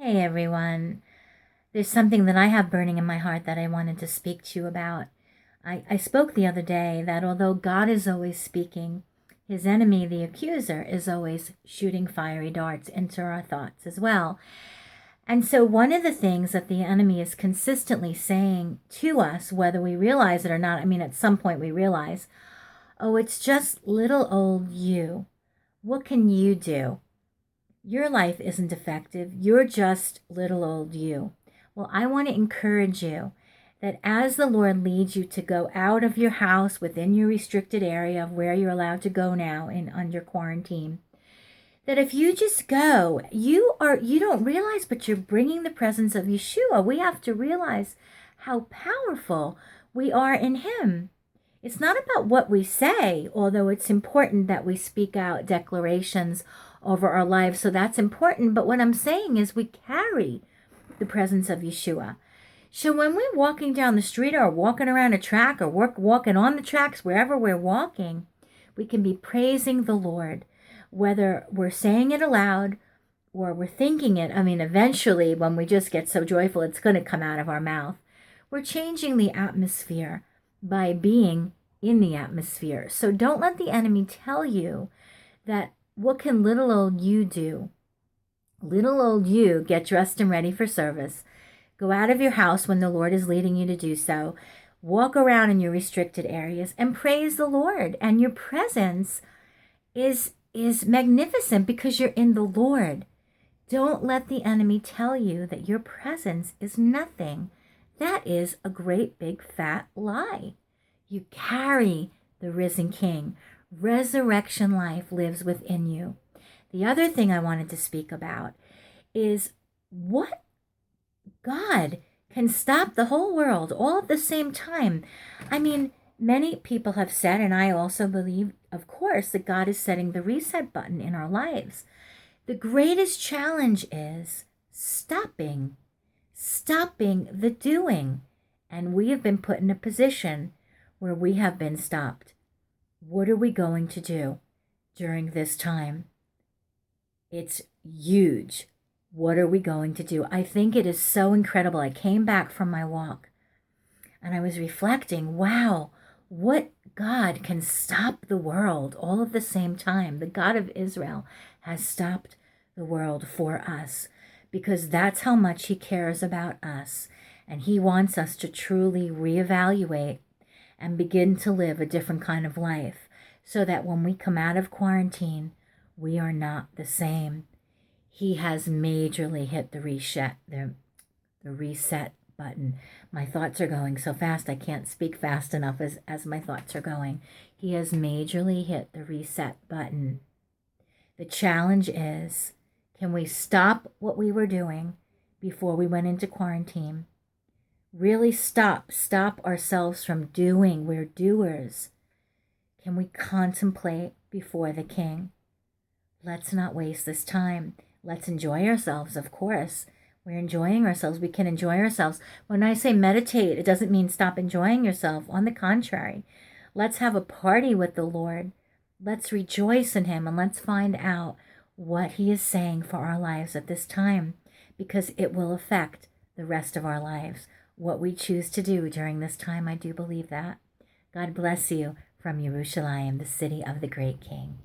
Hey everyone. There's something that I have burning in my heart that I wanted to speak to you about. I spoke the other day that although God is always speaking, his enemy, the accuser, is always shooting fiery darts into our thoughts as well. And so one of the things that the enemy is consistently saying to us, whether we realize it or not, at some point we realize, oh, it's just little old you. What can you do? Your life isn't effective. You're just little old you. Well, I want to encourage you that as the Lord leads you to go out of your house within your restricted area of where you're allowed to go now in under quarantine, that if you just go, you don't realize, but you're bringing the presence of Yeshua. We have to realize how powerful we are in him. It's not about what we say, although it's important that we speak out declarations over our lives. So that's important. But what I'm saying is we carry the presence of Yeshua. So when we're walking down the street or walking around a track or walking on the tracks, wherever we're walking, we can be praising the Lord, whether we're saying it aloud or we're thinking it. Eventually, when we just get so joyful, it's going to come out of our mouth. We're changing the atmosphere by being in the atmosphere. So don't let the enemy tell you that what can little old you do? Little old you get dressed and ready for service. Go out of your house when the Lord is leading you to do so. Walk around in your restricted areas and praise the Lord. And your presence is magnificent because you're in the Lord. Don't let the enemy tell you that your presence is nothing. That is a great big fat lie. You carry the risen King. Resurrection life lives within you. The other thing I wanted to speak about is what God can stop the whole world all at the same time. Many people have said, and I also believe, of course, that God is setting the reset button in our lives. The greatest challenge is stopping the doing. And we have been put in a position where we have been stopped. What are we going to do during this time? It's huge. What are we going to do? I think it is so incredible. I came back from my walk and I was reflecting, wow, what God can stop the world all at the same time. The God of Israel has stopped the world for us because that's how much he cares about us. And he wants us to truly reevaluate and begin to live a different kind of life so that when we come out of quarantine, we are not the same. He has majorly hit the reset button. My thoughts are going so fast, I can't speak fast enough as my thoughts are going. He has majorly hit the reset button. The challenge is, can we stop what we were doing before we went into quarantine? Really stop ourselves from doing. We're doers. Can we contemplate before the King? Let's not waste this time. Let's enjoy ourselves, of course. We're enjoying ourselves. We can enjoy ourselves. When I say meditate, it doesn't mean stop enjoying yourself. On the contrary, let's have a party with the Lord. Let's rejoice in him and let's find out what he is saying for our lives at this time, because it will affect the rest of our lives. What we choose to do during this time, I do believe that. God bless you from Jerusalem, the city of the great King.